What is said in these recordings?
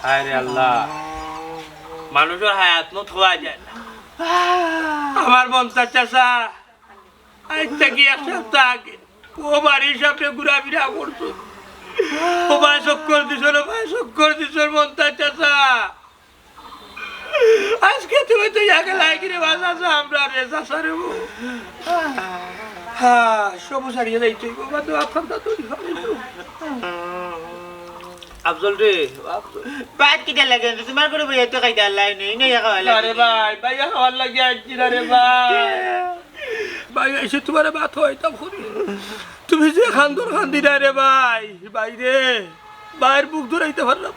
আরে আল্লাহ মানুষের হায়াত নো থোয়া যায় না আমার মমতাজ চাচা আজ থেকে এক সপ্তাহ আগে ও বাড়ির সামনে ঘুরাফিরা করছো ও ভাই শক্কর দিছ মমতাজ চাচা আজকে তুমি তো ইয়াকে লাইকিরে বাজাছো আমরা রে চাচা রে হ্যাঁ সব সারিয়ে যাইছো বাবা তো আপনার তৈরি হবে আফজল রে বাদ কিটা লাগে তোমার করে বই এত খাইতে আল্লাহ নেই না ইয়া খাওয়া আরে ভাই ভাই খাওয়ার লাগে আইছি না রে ভাই ভাই এসে তোমার বাত হয় তা করি তুমি যে খান্দর খান্দি না রে ভাই ভাই রে ভাইয়ের বুক ধরাইতে পারলাম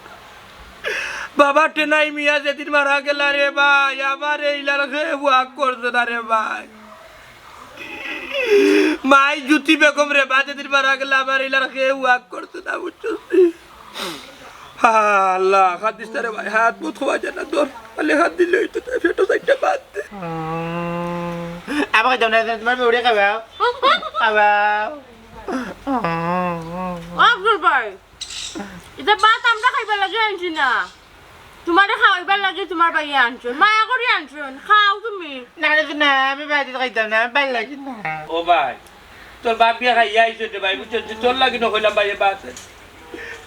বাবা টেনাই মিয়া যেদিন মারা গেল রে ভাই আমার এই লালকে ওয়াক করছে না রে ভাই মাই জুতি বেগম রে ভাই যেদিন মারা গেল আমার এই লালকে ওয়াক করছে না বুঝছো আল্লাহ হাত দিস রে ভাই হাত মুখ হওয়া যায় না তোর তাহলে হাত দিলে তো ফেটো সাইডটা বাদ দে আমাকে দাও না তোমার বেউড়ে খাওয়াও খাওয়াও আব্দুল ভাই এটা ভাত আমরা খাইবার লাগে আনছি না তোমারে খাওয়াইবার লাগে তোমার ভাইয়ে আনছুন মায়া করে আনছুন খাও তুমি না না আমি বাইরে খাইতাম না ভাই লাগে না ও ভাই তোর বাপ বিয়া খাইয়া আইছে রে ভাই বুঝছিস তোর লাগি না হইলাম ভাই বাস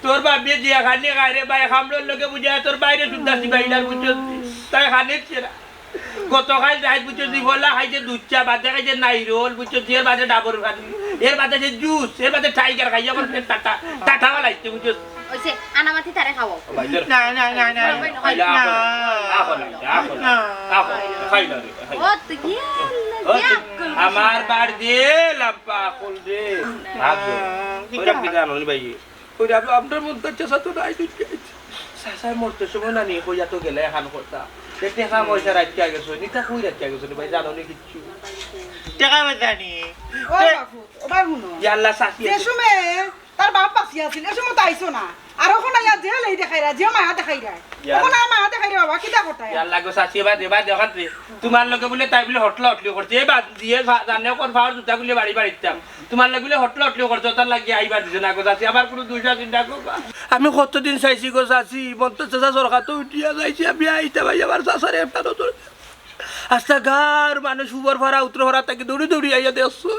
তোর বাপ বিয়া জিয়া খানি খাই রে ভাই হামলোর লগে বুঝা তোর বাইরে শুনতাছি ভাইলার বুঝছিস তাই খানির ছেড়া গতকাল যাই বুঝছিস বলা খাইছে দুধ চা বাদে খাইছে নাইরোল বুঝছিস এর বাদে ডাবর খানি এর বাদে যে জুস এর বাদে টাইগার খাইয়া আমার টাটা টাটা লাইছে বুঝছিস ওইছে আনামাতি তারে খাও না ও তুই আমার বার দিয়ে লাম্পা কল দে ওইটা কি জানো ভাই ওইটা আপনার মধ্যে চাষা তো নাই চাষার মরতে সময় না নিয়ে কইয়া তো গেলে এখন করতা দেখতে খা পয়সা রাখতে গেছো নিতা কই রাখতে গেছো ভাই জানো নি কিচ্ছু টাকা জানি ও বাপু ও ভাই শুনো ইয়াল্লা সাথী যে সময় তার বাপ বাঁচি আছিল এ সময় তাইছো না আর ওখান আইয়া জেল এই দেখাইরা যে মায়া দেখাইরা ওখান আর মায়া দেখাইরা বাবা কিটা কোথায় ইয়াল্লা গো সাথী বা দেখাত রে তোমার লগে বলে তাই বলে হটলা হটলি করছে এই বাদ দিয়ে জানে কোন ফাওয়ার জুতা গুলি বাড়ি বাড়িতাম তোমার লগে বলে হটলা হটলি করছে তার লাগি আইবার দিছে না গো সাথী আবার কোনো 200 দিন ডাকো আমি কতদিন চাইছি গো সাথী মন্ত চাচা সরকার তো উঠিয়া যাইছি আমি আইতা ভাই আবার চাচারে একটা নতুন আস্তা গার মানুষ উপর ভরা উত্তর ভরা তাকে দৌড়ি দৌড়ি আইয়া দেখছো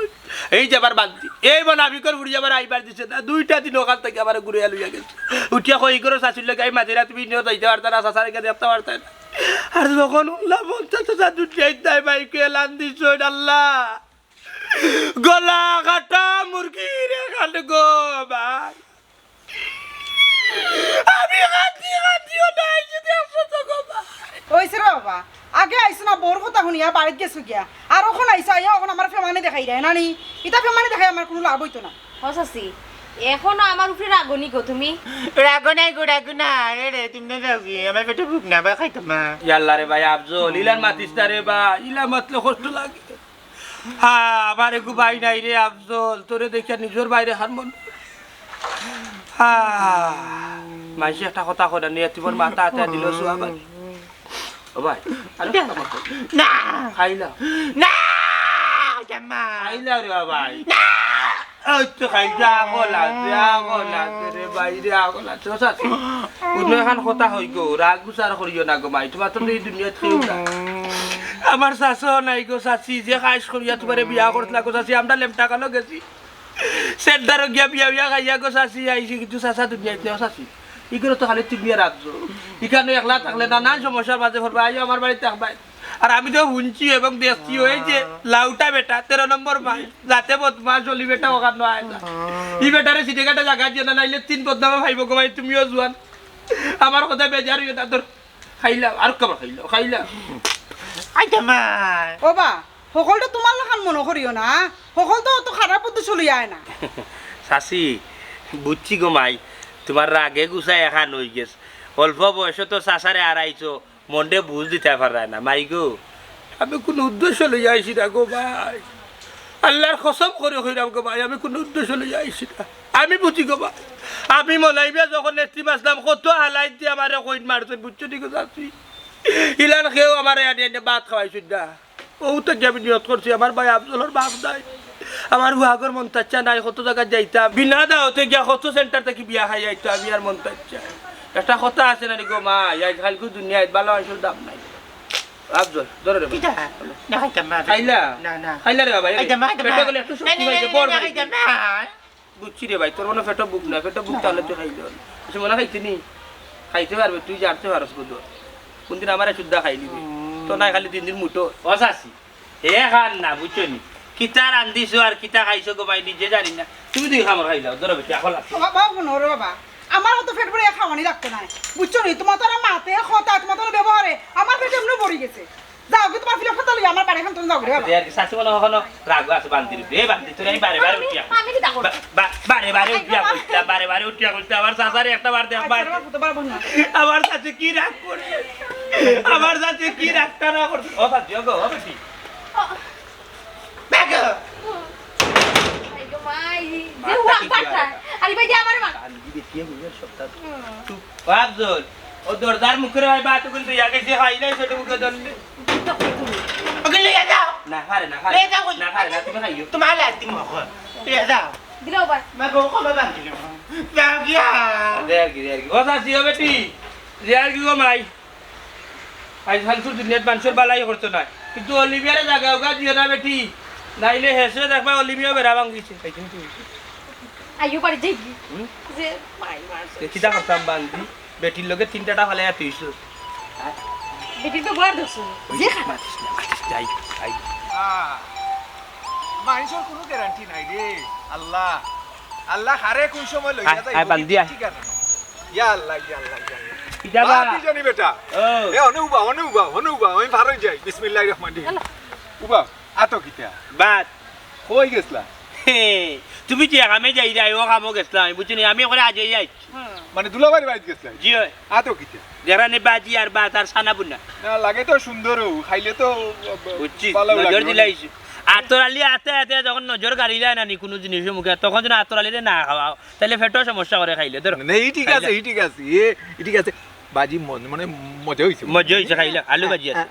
এই যাবার বাদ এই বন আমি কর ঘুরি যাবার আইবার দিছে না 2টা দিন ওখান থেকে আবার ঘুরে লইয়া গেছে উঠিয়া কই করে শাশুড়ি লাগে এই মাঝে রাত বিনিয়োগ যাইতে পারতা না শাশারে দেখতে পারতা না আর যখন উল্লা মনটা তো যা দুটি আইতাই বাইকে লান দিছ আল্লাহ গলা কাটা মুরগি রে কাট গো ভাই আমি গাদিও নাই যে দেখছো তো গো ভাই ওইছে রে বাবা আগে আইছো না বোর কথা শুনিয়া বাড়িত গেছো গিয়া আর ওখান আইছো আইয়া ওখান আমার ফেমানি দেখাই দেয় নানি ইটা ফেমানি দেখাই আমার কোনো লাভ হইতো না হসাসি এখনো আমার উপরে রাগনি গো তুমি রাগো না রে তুমি না যাও কি আমার পেটে ভুক না বা খাইতাম না ইয়াল্লা রে ভাই আফজল ইলান মাতিস না রে ভাই ইলা মাতলে কষ্ট লাগে হ্যাঁ আমার একটু ভাই নাই রে আফজল তোরে দেখিয়া নিজের বাইরে হার মন হ্যাঁ মাইসি একটা কথা করা নিয়ে তোমার মাথা হাতে দিল সুয়াবার ও ভাই না খাইলা না জামা খাইলা রে ভাই ওই তো খাইলা আগলা রে ভাই রে আগলা তো সাথে কোনো এখন কথা হই গো রাগ গুছার করিও না গো ভাই তোমার তো এই দুনিয়া থেউ না আমার শাশু নাই গো শাশি যে খাইস করিয়া তোমারে বিয়া করতলা গো শাশি আমরা লেমটা কালো গেছি সেন্টার গিয়া বিয়া খাইয়া গো শাশি আইছি কিন্তু শাশা দুনিয়াতে শাশি ইগুলো তো খালি তুমি রাখছো এখানে একলা থাকলে নানান সমস্যার মাঝে পড়বে আইও আমার বাড়িতে থাকবাই আর আমি তো শুনছি এবং দেখছি ওই যে লাউটা বেটা 13 নম্বর ভাই যাতে বদমাস চলি বেটা ওখানে আয় না এই বেটারে সিটে কাটা জায়গা দিয়ে না নাইলে 3 বদনামে ভাইব গো ভাই তুমিও জোয়ান আমার কথা বেজার হইতা তোর খাইলা আর কবার খাইলা আইতা মা ও বা সকলটা তোমার লাখান মনে করিও না সকল তো খারাপ পদ্ধতি চলি আয় না শাশি বুঝছি গো মাই তোমার রাগে গুছাই এখান হয়ে গেছে অল্প বয়সে তো চাচারে আড়াইছো মনটা বুঝ দিতে পারায় না মাই গো আমি কোনো উদ্দেশ্য লইয়া আইছি না গো ভাই আল্লাহর কসম করে কইরাম গো ভাই আমি কোনো উদ্দেশ্য লইয়া আইছি না আমি বুঝি গো ভাই আমি মলাইবে যখন নেত্রী বাসলাম কত হালাই দিয়ে আমার কইন মারছে বুঝছো ঠিক আছে ইলান খেয়েও আমার এনে ভাত খাওয়াইছি না ও তো আমি নিয়ত করছি আমার ভাই আফজলের বাপ নাই আমার হুয়াগর মন তাচ্ছা নাই কত জায়গায় যাইতাম বিনা দাওতে গিয়া কত সেন্টার থেকে বিয়া খাই যাইতো আমি আর মন তাচ্ছা একটা কথা আছে না গো মা আজকালকে দুনিয়ায় ভালো মানুষের দাম নাই আফজল ধরে রে কিটা না খাইতাম না খাইলা না না খাইলা রে বাবা খাইতাম না পেটে গেলে একটু শক্তি পাইছে বড় খাইতাম না বুঝছি রে ভাই তোর মনে পেটে বুক না পেটে বুক তাহলে তুই খাইলে কিছু মনে খাইতে নি খাইতে পারবে তুই জানতে পারস বুঝো কোনদিন আমার সুদ্ধা খাই দিবি তো নাই খালি 3 দিন মুটো অসাসি এ খান না বুঝছো নি কিতা রান্দিছো আর কিতা খাইছো গো ভাই নিজে জানি না তুমি দুই খাবার খাই দাও ধরো বেটি এখন আছে বাবা শুনো রে বাবা আমারও তো পেট ভরে খাওয়ানি রাখতে নাই বুঝছো নি তোমার তারা মাতে কথা তোমার তারা ব্যবহারে আমার পেট এমনি ভরে গেছে যাও কি তোমার ফিলে কথা লই আমার বাড়ি এখন তুমি যাও রে বাবা আর কি শাশু মনে কখনো রাগ আছে বান্দি রে বান্দি তুই আমি বারে বারে উঠিয়া আমি কি দেখো বারে বারে উঠিয়া কইতা বারে বারে উঠিয়া কইতা আমার শাশারে একটা বার দেখ ভাই তো পারবো না আমার সাথে কি রাগ করছে আমার সাথে কি রাগটা না করছে ও সাথে গো বেটি ব্যাগো আইগো মাই যে হুয়া পাটা আরে ভাই আমার মা কালজি দেখিয়ে বুঝে সপ্তাহ তুই আফজল ও দরদার মুখে ভাই বাত করতে আগে যে হাই নাই সেটা মুখে ধরলে ওকে লিয়ে যাও না পারে না পারে না পারে না তুমি খাইও তোমার লাতি মখ লিয়ে যাও দিলাও বা মা বউ কবে বাঁধিল যাও গিয়া দেখ ও সাথী ও বেটি রিয়ার কি গো মাই আজ হালসুর দুনিয়াত মানুষের বালাই করতো না কিন্তু অলিভিয়ারে জায়গা ওগা দিও না বেটি নাইলে হেসে দেখবা অলিভিয়া বেড়া ভাঙিছে আইও পারে যাই যে মাই মারছে দেখিতা করতাম বান্ধি বেটির লগে 3টা ফালাইয়া তুইছো বেটির তো বড় দছ যে মাতিস যাই আই মানুষের কোনো গ্যারান্টি নাই রে আল্লাহ আল্লাহ হারে কোন সময় লইয়া যায় আয় বান্দি আয় ইয়া আল্লাহ ইয়া আল্লাহ কি যাবা কি জানি বেটা ও এ অনুবা আমি ভারত যাই বিসমিল্লাহির রহমানির রহিম উবা আতো কিতা বাত কই গেছলা তুমি যে কামে যাই যাই ও কামও গেছলাম বুঝছি আমি ওখানে আজই যাই মানে দুলাবাড়ি বাইত গেছলা জি হয় আতো কিতা যেখানে বাজি আর বাত আর সানা বুনা না লাগে তো সুন্দর খাইলে তো বুঝছি ভালো নজর লাগে দিলাইছি আতরালি আতে আতে যখন নজর গাড়ি যায় না নি কোনো জিনিসের মুখে তখন যেন আতরালিরে না খাওয়াও তাহলে পেটও সমস্যা করে খাইলে ধরো না এই ঠিক আছে এই ঠিক আছে বাজি মানে মজা হইছে মজা হয়েছে খাইলে আলু ভাজি আছে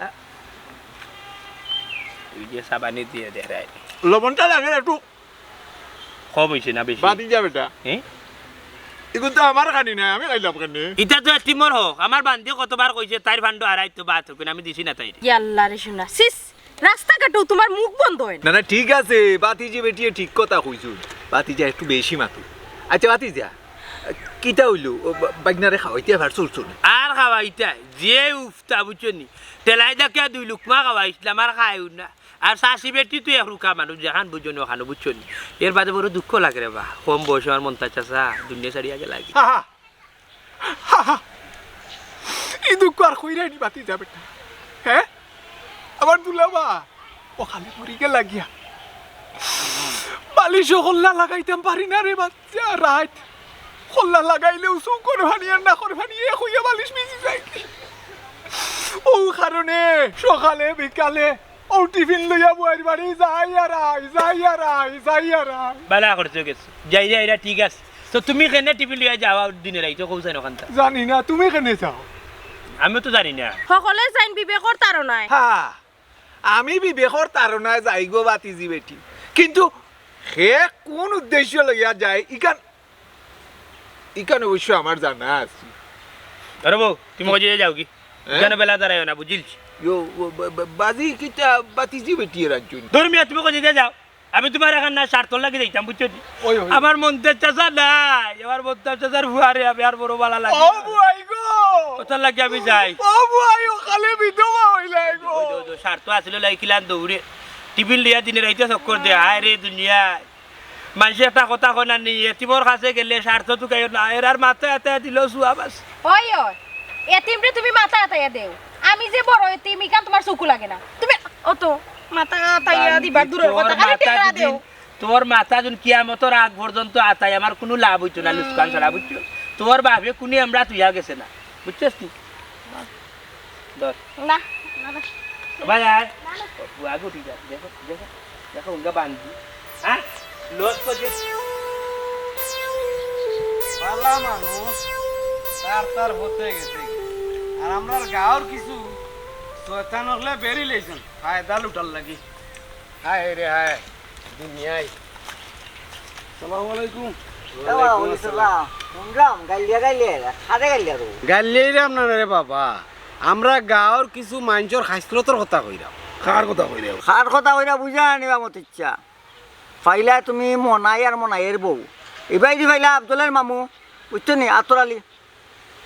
এই যে সাবানি দিয়ে দে রাই লবণটা লাগে একটু কম হয়েছে না বেশি বাদি যা বেটা হ্যাঁ এগুলো তো আমার খানি না আমি খাইলাম কেন ইটা তো টিমর হোক আমার বান্ধি কতবার কইছে তাইর ফান্ড আড়াই তো বাত হোক আমি দিছি না তাই ইয়াল্লা রে শোনা সিস রাস্তা কাটো তোমার মুখ বন্ধ হয় না না ঠিক আছে বাতিজি বেটিয়ে ঠিক কথা কইছু বাতিজা একটু বেশি মাতু আচ্ছা বাতিজা কিটা হইলো বাগনারে খাওয়াইতে ভার চলছো আর খাওয়াইতা যে উফতা বুঝছনি তেলাই দেখে 2 লুকমা খাওয়াইছিলাম আর খাইও না আর শাশি বেটি তুই এক রুকা মানুষ যেখান বুঝনি ওখানে বুঝছনি এর বাদে বড় দুঃখ লাগে রে বা কম বয়স আমার মনটা চাষা দুনিয়া ছাড়িয়া গে লাগে এই দুঃখ আর কইরাই নি বাতিজা বেটা হ্যাঁ আমার দুলাবা ও খালি মরিকে লাগিয়া বালিশ হল্লা লাগাইতাম পারি না রে বাচ্চা রাত হল্লা লাগাইলেও সু করে ভানি আর না করে ভানি এক হইয়া বালিশ মিশি যায় ও কারণে সকালে বিকালে ও টিফিন লইয়া বুয়ার বাড়ি যাই আর বালা করছো গেছে যাই যাই এটা ঠিক আছে তো তুমি কেনে টিভি লিয়া যাওয়া দিনে রাইতো কৌসাই ওখানটা জানি না তুমি কেনে যাও আমিও তো জানি না সকলে চাইন বিবেকর তারনায় হ্যাঁ আমি বিবেকর তারনায় যাই গো বাতিজি বেটি কিন্তু হে কোন উদ্দেশ্য লইয়া যায় ইকান অবশ্য আমার জানা আছে আরে বউ তুমি কই যাও কি কেন বেলা দাঁড়ায় না বুঝিলছি বাজি কিটা বাতিজি বেটি রাজুন ধর্মিয়া তুমি কই যাও আমি তোমার এখন না স্বার্থ লাগি যাইতাম বুঝছো আমার মনতে চাচা নাই আমার মনতে চাচার ফুয়ারে আমি আর বড় বালা লাগে ও বুয়াই গো কথা লাগে আমি যাই ও বুয়াই ও খালে বিধবা হইলাই গো স্বার্থ আসলে লাইকিলাম দৌড়ে টিফিন লিয়া দিনে রাইতে চক্কর দে আয় রে দুনিয়ায় মানুষ একটা কথা কয় না নি এতিমর কাছে গেলে স্বার্থ তো গাই না এর আর মাথা এতে দিল সুয়া বাস ওই এতিমরে তুমি মাথা আতাইয়া দেও আমি যে বড় এতিম ইকান তোমার চকু লাগে না তুমি অত মাথা আতাইয়া দিবার দূরের কথা খালি টেরা দেও তোর মাথা যখন কিয়ামতের আগ পর্যন্ত আতাই আমার কোনো লাভ হইতো না লুস্কান ছাড়া বুঝছো তোর ভাবে কোনি আমরা তুইয়া গেছে না বুঝছিস তুই ধর না ভাই আয় আগে উঠি যা দেখো দেখো দেখো উঙ্গা বান্ধি হ্যাঁ লস করে পালা মানুষ তার হতে গেছে আর আমরার গাঁর কিছু শয়তান হলে বেরি লইছেন ফায়দা লুটার লাগি হায় রে হায় দুনিয়ায় আসসালামু আলাইকুম গাইলিয়াম না রে বাবা, আমরা গাঁৱৰ কিছু মানুষের হাস্যলতার কথা কইরাম। কার কথা কইরে খার কথা কইরা বুঝা আনিবা মত ইচ্ছা ফাইলা তুমি মনাই আর মনাইয়ের বউ এবাই দি ফাইলা আব্দুলের মামু বুঝছো নি আতর আলী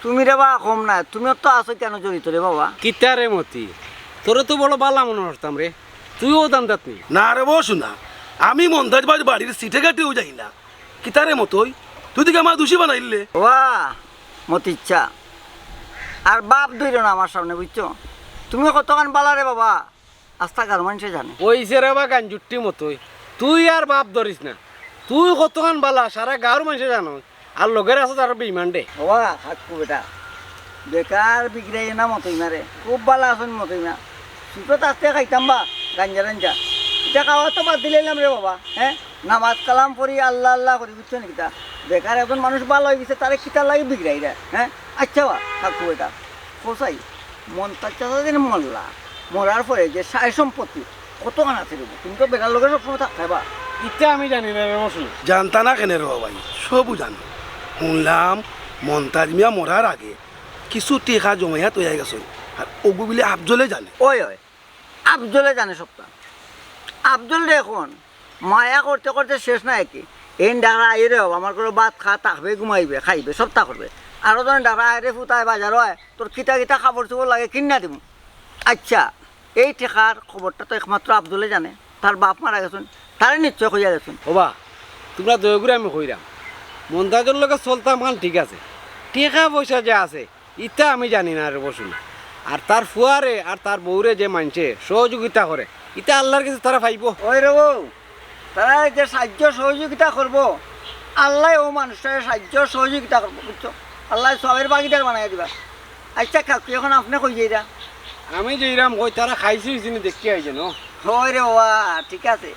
তুমি রে বা কম না তুমিও তো আছো কেন জড়িত রে বাবা কিতারে মতি, তোরে তো বড় বালা মনে হতাম রে, তুইও দাম দাতনি। না রে বসু না, আমি মন্তাজ বাড়ির বাড়ির সিটে কাটেও যাই না, কিতারে মতোই তুই দিকে আমার দোষী বানাইলে। বাহ মত ইচ্ছা আর বাপ ধইল না আমার সামনে বুঝছো, তুমি কতক্ষণ বালা রে বাবা আস্থা কার মানুষে জানে। ওইসে রে বা গান জুট্টি মতোই, তুই আর বাপ ধরিস না, তুই কতক্ষণ বালা সারা গাঁৱৰ মানুষে জানো, আর লগের আছে তার বেইমান দে। বাবা থাকবো বেটা বেকার বিগড়াই না মতই না রে খুব ভালো আছেন মতই না সুতো আস্তে খাইতাম বা গাঞ্জা রাঞ্জা এটা খাওয়া তো বাদ দিলাম রে বাবা হ্যাঁ নামাজ কালাম পড়ি আল্লাহ আল্লাহ করি বুঝছো নাকি তা বেকার এখন মানুষ ভালো হয়ে গেছে তারে কিতার লাগে বিগড়াই রে হ্যাঁ আচ্ছা বা থাকবো বেটা কোসাই মনটার চাষা দিন মরলা মরার পরে যে সায় সম্পত্তি কত গান আছে রে তুমি তো বেকার লোকের সবসময় থাকতে বা ইটা আমি জানি না রে মসুল। জানতা না কেন রে ভাই, সবু জানো। শুনলাম মন্তাজ মিয়া মরার আগে কিছু টেকা জমাইয়া তৈরি গেছে, আর ওগু বলে আফজলে জানে। ওই ওই আফজলে জানে সবটা আফজল রে এখন মায়া করতে করতে শেষ না কি এই ডাকরা আইরে আমার করে ভাত খা থাকবে ঘুমাইবে খাইবে সবটা করবে আরও জন ডাকরা আইরে ফুটায় বাজার হয় তোর কিতা কিতা খাবার চুবর লাগে কিনা দিব। আচ্ছা এই টেকার খবরটা তো একমাত্র আফজলে জানে, তার বাপ মারা গেছেন তারে নিশ্চয় কইয়া গেছেন। ওবা তোমরা দয়া করে আমি কইরাম মন্তাজের লগে চলতাম কান ঠিক আছে, টেকা পয়সা যে আছে ইটা আমি জানি না রে বসুন। আর তার ফুয়ারে আর তার বউরে যে মানছে সহযোগিতা করে ইটা আল্লাহর কাছে তারা পাইব। ওই রে বউ তারা যে সাহায্য সহযোগিতা করবো আল্লাহ ও মানুষটার সাহায্য সহযোগিতা করবো বুঝছো, আল্লাহ সবের বাগিদার বানাই দিবা। আচ্ছা কাকু এখন আপনি কই যাইরা আমি যেইরাম কই তারা খাইছি চিনি দেখি আইছে ন। ওই রে বাবা ঠিক আছে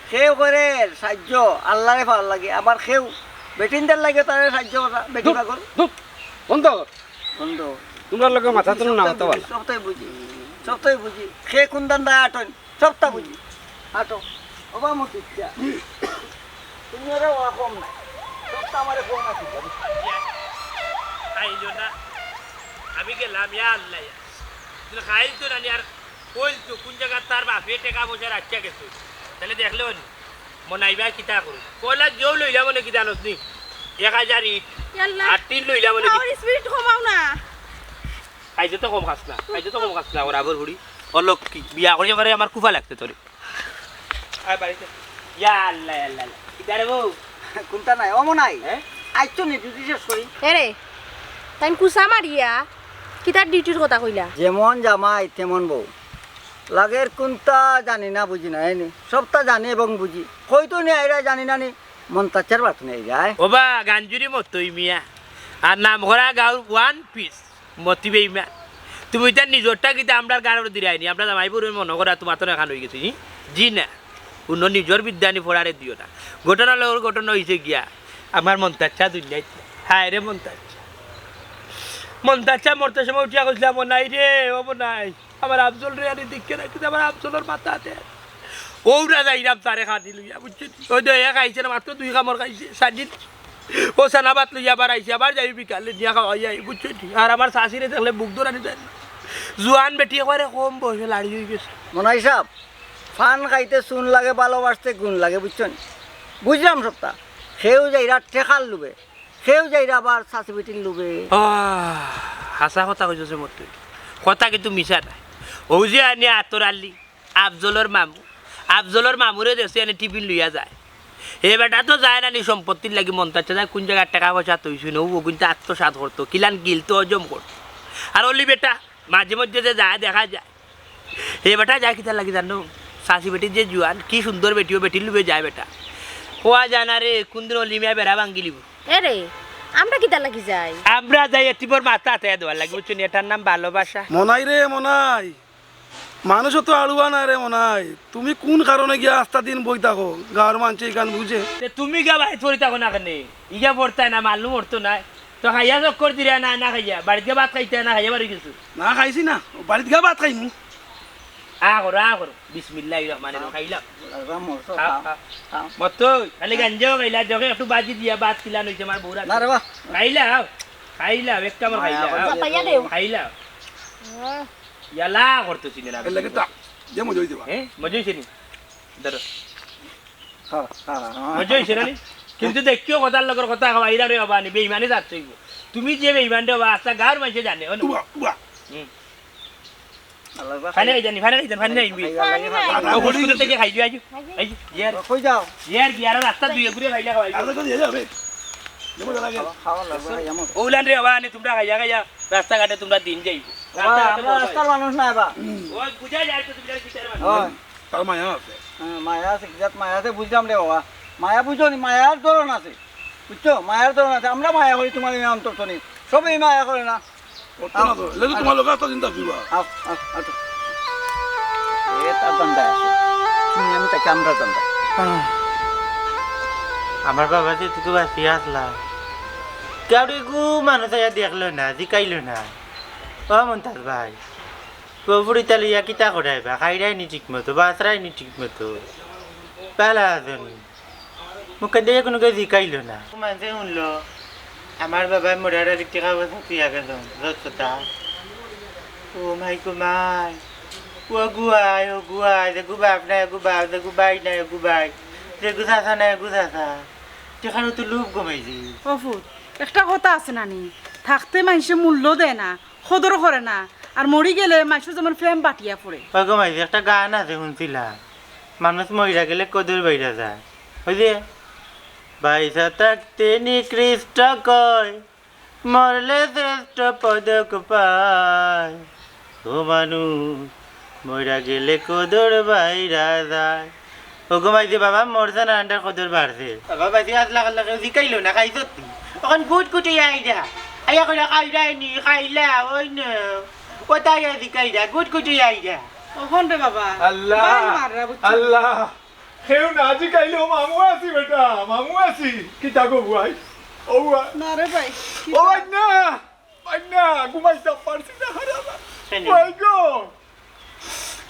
সেও করে সাহায্য আল্লাহরে ভালো লাগে আবার সেও বেটিনদের লাগে তার সাহায্য করা বেটি পাগল বন্ধ কর বন্ধ তোমরা লোকে মাথা তো না হতে পারো। সবটাই বুঝি সে কোন দান দায় আটন সবটা বুঝি আটো বাবা মত ইচ্ছা তুমি ওরা কম না সবটা আমার ফোন আছে খাইলো না আমি গেলাম ইয়া আল্লাহ খাইল তো না আর কইল তো কোন জায়গা তার বাপে টাকা পয়সা রাখিয়া গেছে তাহলে দেখলো মনাইবা কিতা করু কইলা কেউ লইলা মনে কিতা নসনি 1000 ইট আর 3 লইলা মনে স্পিড কমাও না খাইছে তো কম খাস না ওর আবর হুড়ি অলক কি বিয়া করিয়া করে আমার কুফা লাগতে তোরে আয় বাড়িতে ইয়া আল্লাহ আল্লাহ কিতা রে বউ কোনটা নাই অমন নাই আইছো নি ডিউটি শেষ করি এরে তাই কুসা মারিয়া কি তার ডিউটির কথা কইলা যেমন জামাই তেমন বউ লাগের কোনটা জানি না বুঝি না এনে সবটা জানি এবং বুঝি কইতো নি আইরা জানি না নি মন তাচার বাত নেই যায় ওবা গাঞ্জুরি মতই মিয়া আর নাম করা গাঁর ওয়ান পিস মতিবে ইমা তুমি তার নিজরটা কিন্তু আমরা গাঁর দিরাইনি আমরা জামাইপুর মনে করা তোমার তো এখান হয়ে গেছি জি না কোনো নিজর বিদ্যানি ফোড়ারে দিও না ঘটনা লগর ঘটনা হয়েছে গিয়া আমার মন্তাচ্ছা দুনিয়ায় হায় রে মন্তাচ্ছা মরতে সময় উঠিয়া গেছিলাম মনাই রে ও মনাই আমার আফজল রে আনি দিকে রাখতে আমার আফজলের মাথাতে ওরা যাইরাম তারে খাটি লইয়া বুঝছি ওই দয়া খাইছে না মাত্র 2 কামড় খাইছে সাজিন ও সানাবাত লইয়া আবার আইছে আবার যাই বিকালে দিয়া খাওয়া যাই বুঝছি আর আমার শাশুড়ি দেখলে বুক ধরানি দেন জোয়ান বেটি করে কম বয়সে লাড়ি হয়ে গেছে মনাই সাহেব ফান খাইতে চুন লাগে ভালোবাসতে গুণ লাগে বুঝছেন বুঝলাম সবটা সেও যাইরা ঠেকাল লুবে সেও যাইরা আবার শাশি বেটির লুবে হাসা কথা কইছে মোর তুই কথা কিন্তু মিছা নাই ও যে আনি আতর আলি আফজলের মামুরে দেশে এনে টিফিন লইয়া যায় এ বেটা তো যায় না নি সম্পত্তির লাগি মন তাচ্ছে যায় কোন জায়গায় টাকা পয়সা তৈছি না ও কিন্তু আত্মসাৎ করতো কিলান গিলতো হজম করতো আর অলি বেটা মাঝে মধ্যে যে যায় দেখা যায় এ বেটা যায় কিতার লাগি জানো শাশি বেটির যে জুয়ান কি সুন্দর বেটিও বেটির লুবে যায় বেটা হওয়া যায় না রে কোনদিন অলি মিয়া বেড়া ভাঙ্গি লিব এরে আমরা কি তার লাগি যাই আমরা যাই এটিপর মাথা হাতে দেওয়ার লাগি বুঝছেন এটার নাম ভালোবাসা মনাই রে মনাই মানুষও তো আলুয়া না রে মনাই তুমি কোন কারণে গিয়া আস্তা দিন বই থাকো গাঁর মানুষ গান বুঝে তুমি গা বাড়ি পড়ি থাকো না কেন ইয়া পড়তায় না মালু মরতো না তো খাইয়া চক্কর দিলে না না খাইয়া বাড়িতে ভাত খাইতে না খাইয়া বাড়ি কিছু না খাইছি না বাড়িতে গা ভাত খাইমু করো বিসমিল্লাহির রহমানির রহিম খাইলা লাগবা মরছো খাও, খাও খাও। খাও মতো খালি গাঞ্জাও খাইলা জগে একটু বাজি দিয়া বাদ কিলান হইছে আমার বউরা না রে বা খাইলা খাইলা একটা আমার খাইলা পাইয়া দেও খাইলা ইয়ালা করতেছি না এর লাগে তা যে মজা হইছে বা মজা হইছে নি ধরো খাও খাও মজা হইছে না নি? কিন্তু দেখিও কথার লগর কথা খাইলা রে বাবা নি বেঈমানি যাচ্ছে তুমি যে বেঈমান রে বাবা আচ্ছা গার মাঝে জানে ও উবা উবা লাগবা ফানে জানি ফানে নাই ও বসকুতে থেকে খাই দিও আইজো এই ইয়ার কই যাও ইয়ার গিয়ার রাস্তা দুই ঘুরে খাইলা খাই আর তো দিয়ে যাবে যে মজা লাগে খাওয়া লাগবা এমন ওলান রে বাবা নি তোমরা খাইয়া খাইয়া রাস্তা ঘাটে তোমরা দিন যাইবো আমরা রাস্তার মানুষ না বা ওই বুঝা যায় তো তোমরা বিচার হয় তার মায়া আছে মায়া আছে কিজাত মায়াতে বুঝলাম রে বাবা মায়া বুঝো নি মায়ার ধরন আছে বুঝছো মায়ার ধরন আছে আমরা মায়া করি তোমার এই অন্তর তো নেই সবই মায়া করে না কত না তো লেলে তোমার লোক তো চিন্তা দিবা আও আও আও এ তার দণ্ডা আছে তুমি আমি তাকে আমরা দণ্ডা আমার বাবা যে তুই বাঁচি আসলা কাউরি গু মানুষ দেখলো না জিকাইলো না ও মন্তাজ ভাই পুরি তালিয়া কিতা করাইবা খাইরাই নি ঠিক মতো বাসরাই নি ঠিক মতো পালা আজনি মুখে দিয়ে কোনো জিকাইলো না মানুষে শুনলো আমার বাবা মোড়ার দিকে খাবার তুইয়া গেল রসতা ও মাই কুমাই ও গুয়াই যে গুবাব নাই গুবাব যে গুবাই নাই গুবাই যে গুছাছা নাই গুছাছা সেখানে তো লোভ কমাইছি অফুত একটা কথা আছে নানি থাকতে মানুষে মূল্য দেয় না সদর করে না আর মরি গেলে মানুষের যেমন ফ্লেম বাটিয়া পড়ে ও কমাইছি একটা গান আছে শুনছিলাম মানুষ মহিলা গেলে কদর বাইরা যায় ওই যে বাইসা থাকতে নিকৃষ্ট কয় মরলে শ্রেষ্ঠ পদক পায় ও মানুষ মরা গেলে কদর বাইরা যায় ও ঘুমাইছে বাবা মরছে না আন্ডার কদর বাড়ছে বাবা বাইসে আসলা খাল্লা কেউ জিকাইলো না খাইছ তুই এখন কুট কুটে আইডা আইয়া করে খাইলাই নি খাইলা ওই না কোথায় জিকাইডা কুট কুটে আইডা ওখান রে বাবা আল্লাহ বাই মাররা বুঝছো? আল্লাহ কেউ না আজি কাইলো মামু আছি বেটা মামু আছি কি তাকো বুয়াই ও বুয়া না রে ভাই ও বাইনা ঘুমাইতে পারছি না হারাবা ভাই গো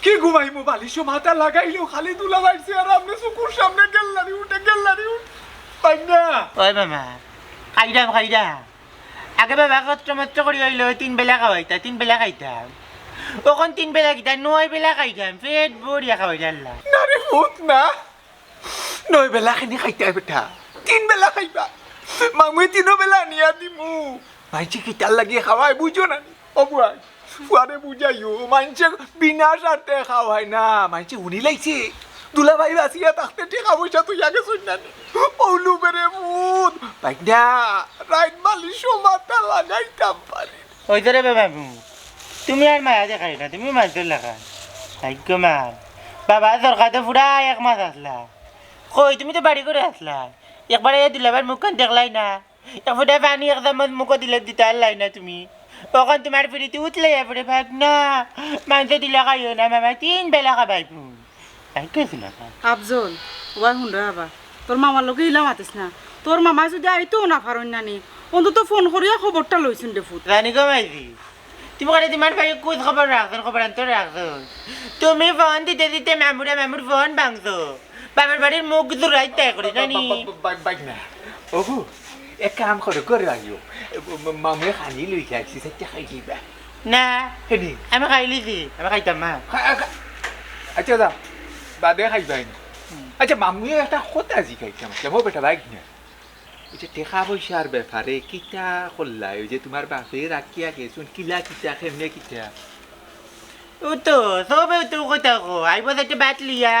কি ঘুমাইমু বালিশো মাথা লাগাইলো খালি দুলা বাইছে আর আপনি সুকুর সামনে গেল্লারি উঠ বাইনা ওই মামা খাইডা আগে বাবা কষ্ট মষ্ট করি হইলো 3 বেলা খাওয়াইতা 3 বেলা খাইতাম ওখন 3 বেলা খাইতাম 9 বেলা খাইতাম পেট ভরিয়া খাওয়াইতা আল্লাহ না রে ভূত না 9 বেলা খানি খাইতে বেটা 3 বেলা খাইবা মামুই 3 বেলা নিয়া দিমু মাইছে কি তার লাগিয়ে খাওয়াই বুঝো না ও বুয়াই ফুয়ারে বুঝাইও মাইছে বিনা স্বার্থে খাওয়াই না মাইছে উনি লাইছে দুলাভাই বাসিয়া থাকতে টাকা পয়সা তুই আগে শুন না ওলু বেরে ভূত বাইনা রাইট বালিশো মাথা লাগাইতাম পারি ওই ধরে বাবা তুমি আর মায়া দেখাই না তুমি মাছ ধর লাগা ভাগ্য মার বাবা সরকার পুরা 1 মাস আসলা কই তুমি তো বাড়ি করে আসলা একবারে দুলাভাইয়ের মুখখান দেখলাই না একবারে পানি একদম মুখ দিলে দিতে আল্লাই না তুমি ওখান তোমার ফিরিতে উঠলে এবারে ভাগ না মাংস দিলে খাইও না মামা 3 বেলা খাবাই কেছিল আফজল ওয়াই শুন রে বাবা তোর মামার লোকে ইলা মাতিস না তোর মামা যদি আইতো না পারন নানি অন্তত ফোন করিয়া খবরটা লইছুন দে ফুট রানী কমাইছি তুমি করে তোমার ভাই কোচ খবর রাখছেন খবর আনতে রাখছো তুমি ফোন দিতে দিতে মামুর ফোন ভাঙছো বাবার বাড়ির মুখ জোড়াই তাই করে জানি বাইনা ওহু এক কাম করে আইও মামুয়ে খালি লই যাইছি সেটা খাই দিবা না হেনি আমি খাইলিছি আমি খাইতাম মা আচ্ছা দা বাদে খাইবাই না আচ্ছা মামুয়ে একটা কথা জিগাইতাম কেমন বেটা বাইক না ওই যে টেকা পয়সার ব্যাপারে কিতা করলাই ওই যে তোমার বাপে রাখিয়া গেছুন কিলা কিতা কেমনে কিতা ও তো সবে তো কথা কো আইব একটা বাট লিয়া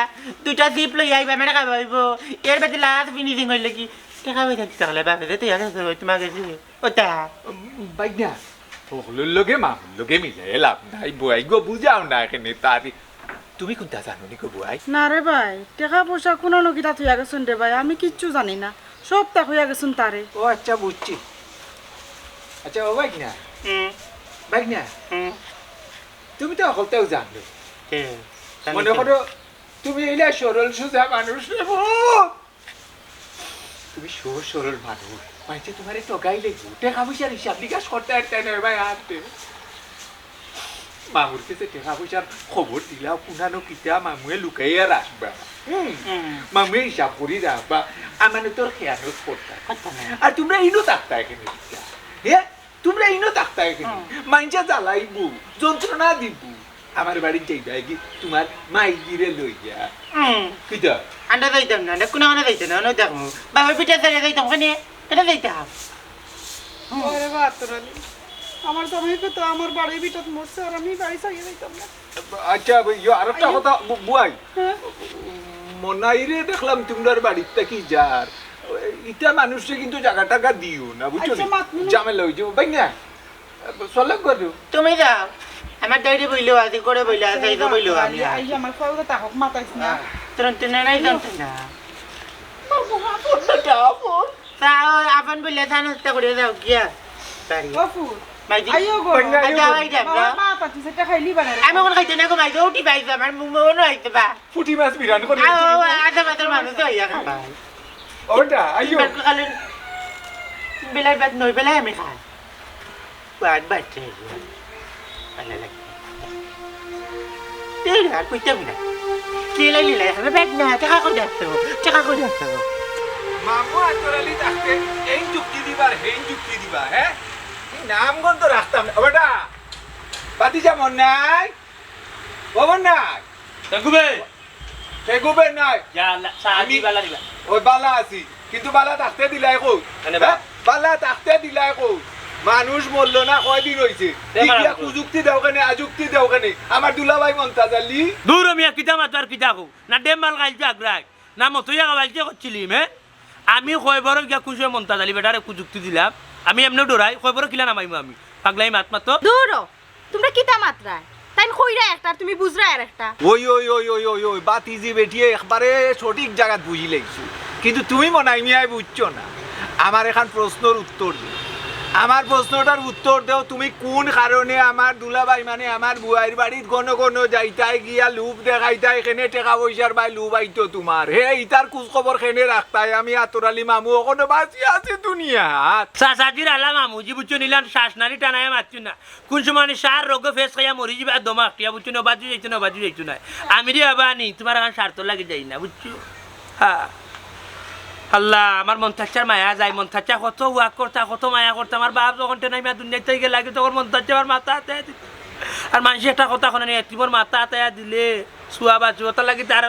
দুটা জিপ লই আইবা মানে খাবাইব এর বাদে লাস্ট ফিনিশিং হইলে কি টাকা পয়সা তাহলে বাপে যেতে আগে তোমার কাছে ওটা বাইক না ওগুলোর লগে মামুর লগে মিলে লাভ নাই বুয়াই গো বুঝাও না এখানে তারি তুমি কোনটা জানো নি গো বুয়াই না রে ভাই টাকা পয়সা কোনো নকিটা থইয়া গেছুন রে ভাই আমি কিচ্ছু জানি না সব তা হইয়া গেছুন তারে ও আচ্ছা বুঝছি আচ্ছা ও বাইক না তুমি তো হলতেও জানলো মনে করো তুমি এইলা সরল সোজা মানুষ রে তুমি সরল মানুষ মাইছে তোমার টকাই লেগো টাকা পয়সার হিসাব নিকাশ করতে একটা নয় ভাই হাতে মামুর কাছে টাকা পয়সার খবর দিলাও কোনানো কিতা মামুয়ে লুকাইয়া রাখবা মামুয়ে হিসাব করি রাখবা আমানে তোর খেয়ানত করতা আর তোমরা ইনো থাকতা এখানে হ্যাঁ তোমরা ইনো থাকতা এখানে মাইনসা জ্বালাইব যন্ত্রণা দিব আমার বাড়ি যাইবা কি তোমার মাইগিরে লইয়া কিতা আন্ডা যাইতাম না আন্ডা কোনা যাইতাম না দেখো বাবা পিঠা জায়গা যাইতাম ওখানে এটা যাইতাম ওরে বাতরালি আমার জামাই তো আমার বাড়ি বিটত মরছে আর আমি বাড়ি চাইয়ে যাইতাম না আচ্ছা আরেকটা কথা বুয়াই মনাইরে দেখলাম তোমার বাড়িতে কি যার ইটা মানুষে কিন্তু জায়গা টাকা দিও না বুঝছো ঝামেলা হয়ে যাবো ভাই না চলে করো তুমি যাও আমার ডাইরে বইলো আজি করে বইলো আজ বইলো আমি আই আমার ফাউদা তাহক মাতাইছ না তুরন্ত নাই জানতে না তাও আপন বইলে জানতে করে যাও গিয়া বাড়ি বাপু আইও গো মা পাতি সেটা খাইলি বানারে আমি কোন খাইতে না গো ভাই উঠি ভাই আমার মন হইতে বা ফুটি মাছ বিরান করে আজ আমাদের মানুষ হইয়া খাবা ওটা আইও কালেন বেলায় বাদ নই বেলায় আমি খাই বাদ বাচ্চা আলা লাগে তেরা কইতাম না লীলা লীলা আমি ব্যাগ না টাকা করে যাচ্ছো মামু আতরালি থাকতে এই যুক্তি দিবার হেই যুক্তি দিবা হ্যাঁ নাম গন্ধ রাখতাম না ওটা বাতি যেমন নাই বাবন নাই সেগুবে নাই আমি বালা দিবা ওই বালা আছি কিন্তু বালা থাকতে দিলাই কই বালা থাকতে দিলাই কই মানুষ মরলো না কয়দিন হয়েছে কুযুক্তি দেও কেনে আযুক্তি দেও কেনে আমার দুলাভাই মন্তাজ আলী দূর মিয়া কিতা মাতার কিতা কো না ডেম মাল গাইছে আগ্রাই না মতইয়া গাইছে করছিলিম হ্যাঁ আমি কয়বার গিয়া খুশি মন্তাজ আলী বেটারে কুযুক্তি দিলাম আমি এমনি ডরাই কয়বার কিলা নামাইমু আমি পাগলাই মাত মাতো দূর তোমরা কিতা মাত্রা তাই কইরা একটা তুমি বুঝরা আর একটা ওই ওই ওই ওই ওই ওই বাতিজি বেটিয়ে একবারে সঠিক জায়গাত বুঝি লাগছো কিন্তু তুমি মনাই মিয়াই বুঝছো না আমার এখন প্রশ্নের উত্তর দিও আমার প্রশ্নটার উত্তর দেও তুমি কোন কারণে আমার দুলাভাই মানে আমার বুয়াইর বাড়িত গণ গণ যাইতাই গিয়া লুপ দেখাইতাই এখানে টাকা পয়সার বাই লুপ আইতো তোমার হে ইতার খোঁজ খবর খেনে রাখতাই আমি আতরালি মামু ওখানে বাঁচি আছে দুনিয়াত সাসাজির আলা মামুজি বুঝছো নিলাম শ্বাসনারি টানায় মারছু না কোন সময় সার রোগ ফেস খাইয়া মরি যাবে দমা টিয়া বুঝছো না বাজু যাইছো না আমি রে আবানি তোমার এখন স্বার্থ লাগে যাই না বুঝছো হ্যাঁ আল্লাহ আমার মন্তাচ্চার মায়া যায় মন্তাচ্চা কত ওয়াক করতা কত মায়া করতা আমার বাপ যখন টেনাইমা দুনিয়া থেকে লাগে তখন মন্তাচ্চা আমার মাথা হাতে আর মানুষ একটা কথা শোনে এটিমর মাথা হাতে দিলে শুয়া বাজু ওটা লাগি তার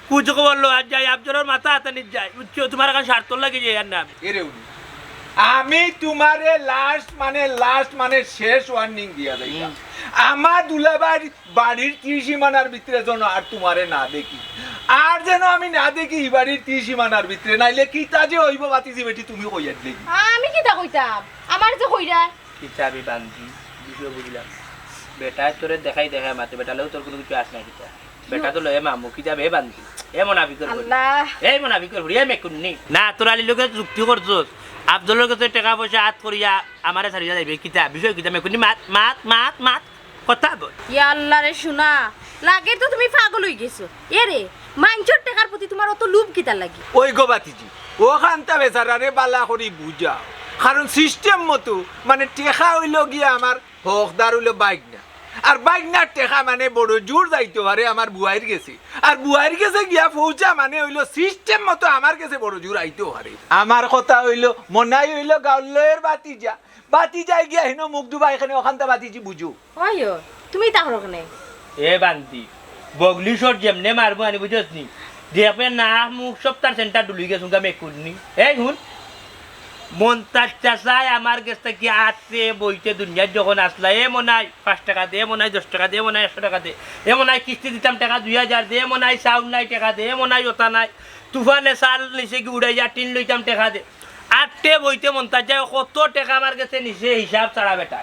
কুচো বললো আর যাই আফজলের মাথা হাতে নিয়ে যায় বুঝছো তোমার এখন স্বার্থ লাগে যাই আর না আমি তোমারে লাস্ট মানে শেষ ওয়ার্নিং দিয়া যাই আমার দুলাভাই বাড়ির 30 সীমানার ভিতরে যেন আর তোমারে না দেখি আর যেন আমি না দেখি এই বাড়ির 30 সীমানার ভিতরে নাইলে কিতা যে হইব বাতিজি বেটি তুমি কইয়া দেখি আমি কিতা কইতাম আমার যে কইরা কিতা আমি বান্ধি বুঝলো বুঝলাম বেটা তোরে দেখাই মাতে বেটালেও তোর কোনো কিছু আস না কিতা বেটা তো লয়ে মামু কিতা বে বান্ধি এমন আবিকর আল্লাহ এমন আবিকর ভরিয়া মেকুননি না তোর আলী লোকে যুক্তি করছস আব্দুলের কাছে টাকা পয়সা হাত করিয়া আমারে ছাড়িয়া যাইবে কিতা বিষয় কিতা মেকুনি মাত কথা বল ইয়া আল্লাহ রে শোনা লাগে তো তুমি পাগল হই গেছো এরে মাইনচর টাকার প্রতি তোমার অত লোভ কিতা লাগি ওই গো বাতিজি ও খান্তা বেচারারে বালা করি বুঝা কারণ সিস্টেম মতো মানে টেকা হইল গিয়া আমার হকদার হইল বাইক না আর বাইক না টেকা মানে বড় জোর যাইতে পারে আমার বুয়াইর গেছে আর বুয়াইর গেছে গিয়া পৌঁছা মানে হইল সিস্টেম মতো আমার কাছে বড় জোর আইতেও পারে আমার কথা হইল মনাই হইল গাউলের বাতিজাই গিয়া হেন মুখ দুবা এখানে ওখানটা বাতিজি বুঝো ওইও তুমি তাহর ওখানে এ বান্তি বগলি শট যেমনে মারবো আনি বুঝছ নি দেখবে না মুখ সব তার সেন্টার ডুলি গেছে মেকুননি এই হুন মন্তাজ চাষায় আমার কাছ থেকে আসতে বইতে দুনিয়ার যখন আসলা এ মনে হয় 5 টাকা দে মনে হয় 10 টাকা দে মনে হয় 100 টাকা দে এ মনে হয় কিস্তি দিতাম টাকা 2000 দে মনে হয় চাউল নাই টাকা দে মনে হয় ওটা নাই তুফানে চাল নিচে কি উড়াই যা টিন লইতাম টাকা দে আটটে বইতে মন্তাজ যায় কত টাকা আমার কাছে নিচে হিসাব ছাড়া বেটা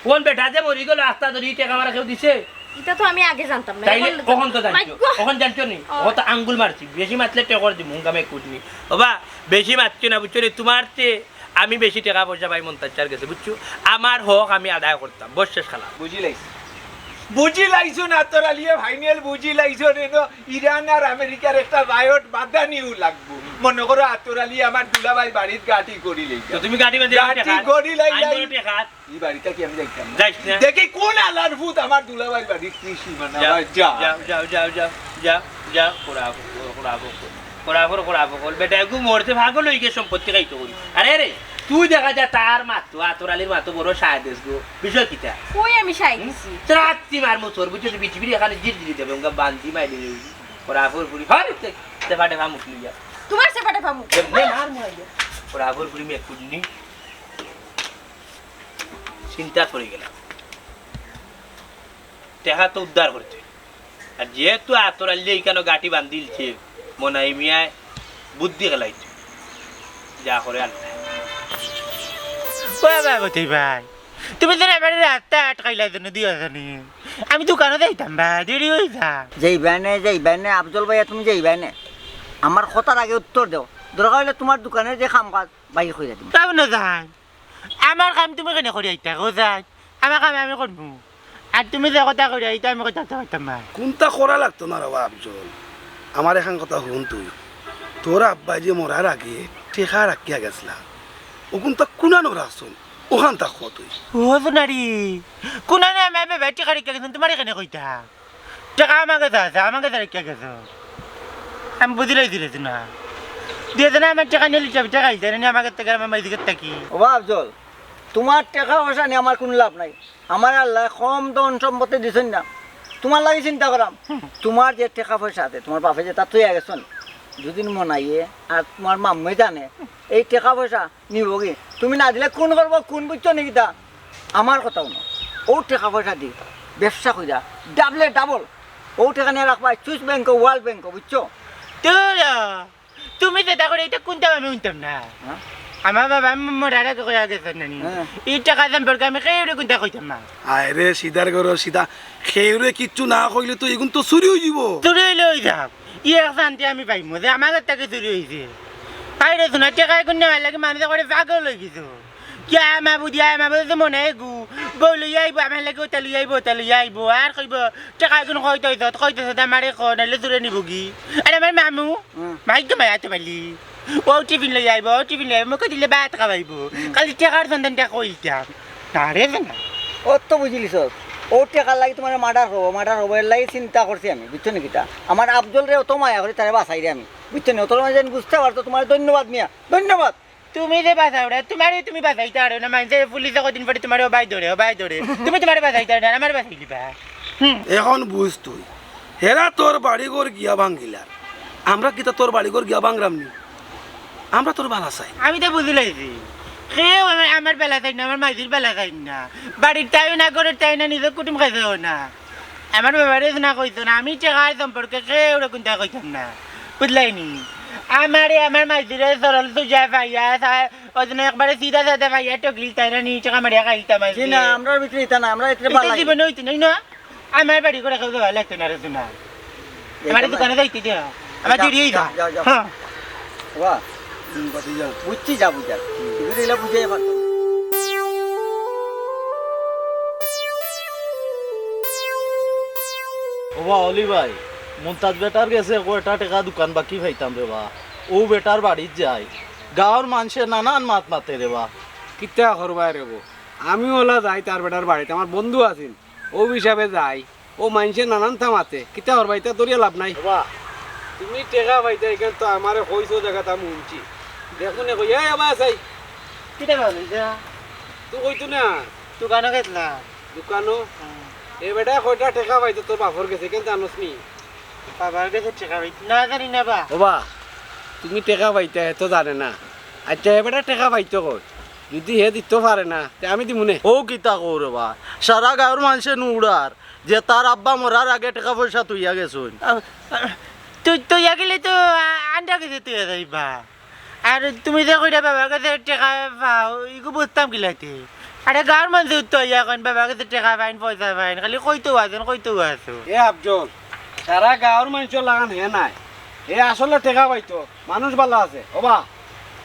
কোন বেটা যে মরি গেল রাস্তা ধরি টাকা আমার কেউ দিছে এটা তো আমি আগে জানতাম না তাইলে কখন তো জানছো কখন জানছো নি ও তো আঙ্গুল মারছি বেশি মারলে টেকর দি মুঙ্গামে কুটনি বাবা বেশি মারছি না বুঝছো রে তোমার চেয়ে আমি বেশি টাকা পয়সা পাই মন্তাজ্জার গেছে বুঝছো আমার হক আমি আদায় করতাম বস শেষ খেলা বুঝি লাইছি বুঝি লাইছো না তোরা লিয়ে ফাইনাল বুঝি লাইছো রে তো ইরান আর আমেরিকার একটা বায়ট বাধা নিউ লাগবো মনে করো আতরালি আমার দুলাভাই বাড়ির গাটি করি লই তো তুমি গাড়ি বাঁধি গাটি করি লাই লাই হাত এই বাড়িটা কি আমি দেখতাম যাইস না দেখি কোন আলার ভূত আমার দুলাভাই বাড়ির কৃষি মানা যা যা করাবো বেটা একটু মরতে ভাগো লইকে সম্পত্তি খাইতো করি আরে রে তুই দেখা যা তার মাতো আতরালির মাতো বড় সাহায্য গো বিষয় কিটা কই আমি সাই দিছি রাত্রি মার মোচর বুঝছো বিটিবিরি এখানে জিল দিলি দেবে ওঙ্গা বান্দি মাইলি করাবো পুরি হয় তেফাটে ভামুক লিয়া তোমার সেপাটে পামু মার মাইয়া করাবো পুরি মে কুডনি চিন্তা করে গেলাম টেকা তো উদ্ধার করতে আর যেহেতু আতরালি কেন গাটি বান্ধিলছে মনাই মিয়ায় বুদ্ধি খেলাইছে যা করে আল্লাহ ভাই তুমি তো এবারে রাস্তা আটকাইলাই জন্য দিয়ে জানি আমি দোকানে যাইতাম ভাই দেরি হয়ে যা যেই ব্যানে আফজল ভাইয়া তুমি যেই ব্যানে আমার কথার আগে উত্তর দাও দরকার হলে তোমার দোকানের যে কাম কাজ বাইরে হয়ে যাবে তাও না যাই আমার কাম তুমি কেন করে আইতা গো যাই আমার কাম আমি করবো আর তুমি যে কথা করে আইতা আমি কথা পারতাম ভাই কোনটা করা লাগতো না রে আফজল আমার এখন কথা শুন তুই তোর আব্বাই যে মরার আগে টেকা রাখিয়া গেছিলা ও কোনটা কুনানো রাখছুন ওখান তা তুই ও সোনারি কোনা না আমি ভাই টেকা রেখে গেছেন তোমার এখানে কইতা টাকা আমাকে আছে আমাকে রেখে গেছো আমি বুঝিলাই দিলেছি না দিয়ে না আমার টাকা নিয়ে লিটাবি টাকা আইতে না আমাকে থেকে আমার মাইদিকে থাকি ও আফজল তোমার টাকা পয়সা নিয়ে আমার কোনো লাভ নাই আমার আল্লাহ কম ধন সম্পত্তি দিছেন না তোমার লাগে চিন্তা করাম তোমার যে টাকা পয়সা আছে তোমার বাপে যে তা তুই গেছেন দুদিন মনাইয়ে আর তোমার মাম্মে জানে এই টাকা পয়সা নিব কি তুমি না দিলে কোন করবো কোন বুঝছো নাকি তা আমার কথাও না ও টাকা পয়সা দি ব্যবসা কইরা ডাবল ও টাকা নিয়ে রাখবা সুইস ব্যাংক ওয়ার্ল্ড ব্যাংক বুঝছো তুমি যেটা করে এটা কোনটা আমি শুনতাম না আমার বাবা মরার আগে কয়ে গেছেন নানি এই টাকা সম্পর্কে আমি কেউ কোনটা কইতাম না আয় রে সিধার ঘর সিধা খেউরে কিচ্ছু না কইলে তো এগুন তো চুরি হয়ে যাব চুরি হইলে হয়ে যাক এক শান্তি আমি পাইমো যে আমার টাকা চুরি হয়েছে পাইরে শোনা টাকা কোন লাগে মানুষে করে পাগল হয়ে গেছো কি আমার বুঝি আমার বুঝে মনে গু বউ লই আইব আমার লাগে ওটা লই আইব আর কইব টাকা কোন কইতেছ আমার নাইলে চুরে নিব কি আরে আমার মামু মাইক মায়াতে পারলি ও টিফিন লই আইব মোক দিলে ভাত খাওয়াইব কালি টাকার সন্ধানটা কইতাম তারে না ও তো বুঝিলিস ও টাকা লাগে তোমার মার্ডার হবো এর লাগে চিন্তা করছি আমি বুঝছো নাকি তা আমার আফজল রে অত মায়া করে তারে বাঁচাই রে আমি বুঝছো না তোর যেন বুঝতে পারতো তোমার ধন্যবাদ মিয়া ধন্যবাদ তুমি যে বাঁচাও রে তুমি বাঁচাইতে পারো না মানুষের পুলিশে কদিন পরে তোমার বাই ধরে তুমি তোমার বাঁচাইতে পারো না আমার বাঁচাই দিবা এখন বুঝ তুই হেরা তোর বাড়িঘর গিয়া ভাঙ্গিলার আমরা কিতা তোর বাড়িঘর গিয়া ভাঙরাম নি আমরা তোর ভালো চাই আমি তো বুঝি লাইছি কেউ আমার বেলা চাই না আমার মাঝির বেলা চাই না বাড়ির তাই না করে তাই না নিজের কুটুম খাইছেও না আমার ব্যাপারে না কইতো না আমি টাকার সম্পর্কে কেউ কোনটা কইতাম না বুঝলাইনি আমার মাঝিরে সরল তুজা ভাইয়া ওই জন্য একবারে সিধা সাথে ভাইয়া টকিল তাই না নিচে কামারিয়া খাইতাম না আমরা ভিতরে ইতা না আমরা এটা ভালো জীবনে হইতো না আমার বাড়ি করে খাওয়া ভালো লাগতো না রে শোনা আমার দোকানে যাইতে দিও আমার দিদি যাও হ্যাঁ বাহ বুঝছি যা বুঝার এগুলো বুঝাই পারতো ওবা অলি ভাই মন্তাজ বেটার গেছে কয়টা টাকা দোকান বাকি পাইতাম রে বা ও বেটার বাড়িত যায় গাঁৱৰ মানুষে নানান মাত মাতে রে বা কিতা করবা রে গো আমি ওলা যাই তার বেটার বাড়িতে আমার বন্ধু আছিল ও হিসাবে যাই ও মানুষে নানান থামাতে কিতা করবা এটা তোর লাভ নাই বা তুমি টাকা পাইতা এখান তো আমারে কইছো জায়গাটা আমি শুনছি দেখুন কই এই আবার চাই কিটা ভালো তুই কইতো না দোকানে গেছিলা দোকানো এ বেটা কয়টা টাকা পাইতো তোর বাপর গেছে কেন জানোস নি বাবার কাছে টাকা পাইছি না জানি না বা ওবা তুমি টাকা পাইতা এত জানে না আচ্ছা এবারে টাকা পাইতো কই যদি হে দিতে পারে না তে আমি দিমুনে ও কিতা কৌরে বা সারা গাঁৱৰ মানুষে নুড়ার যে তার আব্বা মরার আগে টাকা পয়সা তুইয়া গেছুন তুই গেলে তো আন্ডা কাছে তুই যাইবা আর তুমি যে কইরা বাবার কাছে টাকা পাও ইগো বুঝতাম কিলাতে আরে গাঁৱৰ মানুষ তো এখন বাবার কাছে টাকা পাইন পয়সা পাইন খালি কইতো আছো এ আফজল সারা গাঁৱৰ মানুষের লাগান হে নাই এ আসলে টাকা পাইতো মানুষ ভালো আছে ওবা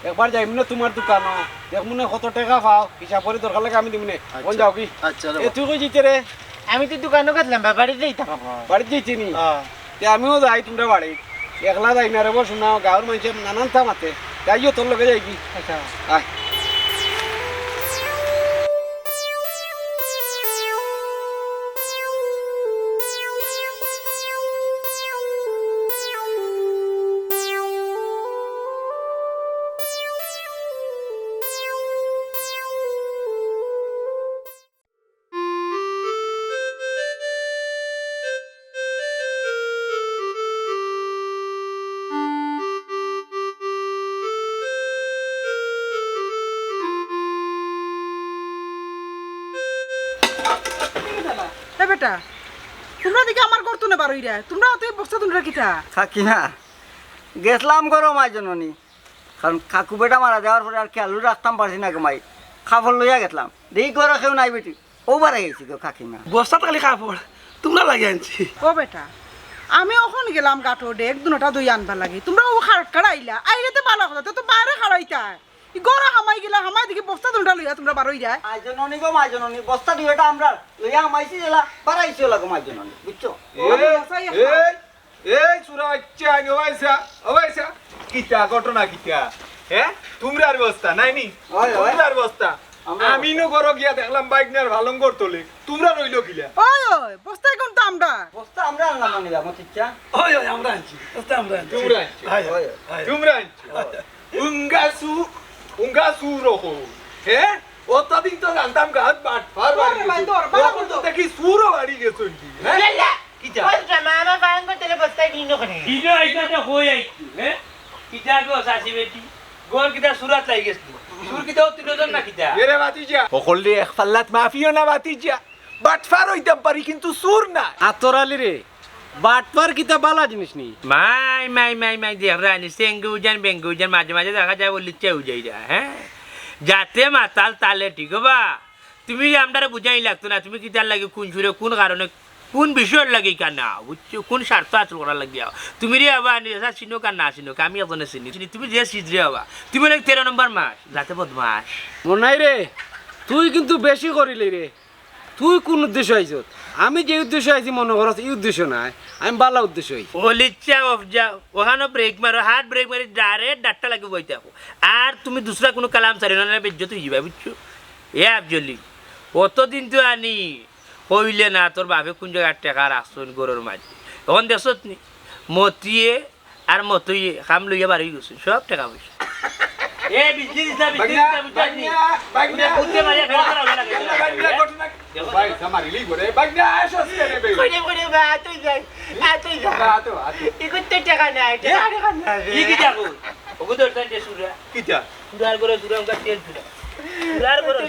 একবার যাইম না তোমার দোকানো দেখমু না কত টাকা পাও হিসাব করে দরকার লাগে আমি দিমু না কোন যাও কি আচ্ছা এ তুই কই জিতে রে আমি তো দোকানও গেছিলাম বাড়িতে যাইতাম বাড়িতে যেতে নি আমিও যাই তোমরা বাড়ি একলা যাই না রে বসুন না গাঁৱৰ মানুষের নানান থা মাতে যাইও তোর লগে যাইবি আচ্ছা আয় এ বেটা তোমরা দিকে আমার করতো না বারোই রে তোমরা অত বসতে তোমরা কিটা থাকি না গেছিলাম গরম মাই জননী কারণ কাকু বেটা মারা যাওয়ার পরে আর খেয়ালও রাখতাম পারছি না গো মাই খাবার লইয়া গেছিলাম দেখি গরম কেউ নাই বেটি ও বারে গেছি গো কাকিমা বস্তাত খালি কাপড় তোমরা লাগে আনছি ও বেটা আমি ওখান গেলাম গাটো ডেক দুটা দই আনবার লাগে তোমরা ও খারাপ কাড়াইলা আইলেতে ভালো কথা তো বাইরে খাড়াইতা গড়া হামাই গেলা হামাই দিকে বস্তা দুটা লইয়া তোমরা বারোই যায় মাই জননী গো মাই জননী বস্তা দুইটা আমরা লইয়া আমাইছি জেলা বাড়াইছি লাগো মাই জননী বুঝছো এই সুরা আচ্ছা আগে ওয়াইসা ওয়াইসা কিটা ঘটনা কিটা হ্যাঁ তোমরার বস্তা নাই নি তোমরার বস্তা আমি নো করো গিয়া দেখলাম বাইক নিয়ে ভালঙ্গর তোলে তোমরা রইলো কিলা ওই ওই বস্তায় কোন তো আমরা বস্তা আমরা আনলাম না নিলাম ঠিকছা ওই ওই আমরা আনছি বস্তা আমরা আনছি তোমরা আনছি উঙ্গাসু রকো হ্যাঁ অতদিন তো জানতাম গাছ বাট ফার বাড়ি তো দেখি সুরো বাড়ি গেছো হ্যাঁ কিটা মামা বাং করতে বস্তায় কিনো করে কিনো আইতা তো হই আইতু হ্যাঁ কিটা গো সাসি বেটি গোর কিটা সুরাত লাগি গেছতু সুর কিটা তিনজন না কিটা এরে বাতিজা ওকললি এক ফাল্লাত মাফিও না বাতিজা বাট ফার হইতাম পারি কিন্তু সুর না আতরালি রে বাটপার কিতা বালা জিনিস নি মাই দেখ রানি সেঙ্গু জান বেঙ্গু জান মাঝে মাঝে দেখা যায় বলি চেউ যাই যা হ্যাঁ যাতে মাতাল তালে ঠিক বা তুমি আমরা বুঝাই লাগতো না তুমি কিতার লাগে কোন সুরে কোন কারণে কোন বিষয়ের লাগে কানা বুঝছো কোন স্বার্থ আচল করার লাগিয়া তুমি রে আবার নিজা চিনো কার না চিনো আমি এজনে চিনি তুমি যে সিজরে হবা তুমি লাগে 13 নম্বর মাস যাতে বদমাস মনাই রে তুই কিন্তু বেশি করিলি রে তুই কোন উদ্দেশ্য আইছ আমি যে উদ্দেশ্য আইছি মনে করছ এই উদ্দেশ্য নাই আমি বালা উদ্দেশ্য আইছি ওলিচ্ছা অফ যাও ওখানে ব্রেক মারো হাত ব্রেক মারি ডাইরেক্ট ডাট্টা লাগে বইতে থাকো আর তুমি দুসরা কোনো কালাম চারি না বেজ্জত হয়ে যাবে বুঝছো এ আফজলি অতদিন তো আনি হইলে না তোর বাপে কোন জায়গায় টাকা রাখছন গরুর মাঝে এখন দেখছত নি মতিয়ে আর মতইয়ে কাম লইয়া বাড়ি গেছে সব টাকা পয়সা এ বিজনেস না বুঝানি বাগনা উঠতে মারিয়া ফেরা করা হবে না বাগনা ঘটনা ভাই সামারিলি করে বাগনা আসছ কেনে বে করে বা তুই যাই তুই যা আতো ইকুতে টাকা নাই টাকা নাই কি যাবো ওগো তো টান দে সুরা কিটা সুরার করে সুরা উনকা তেল সুরা সুরার করে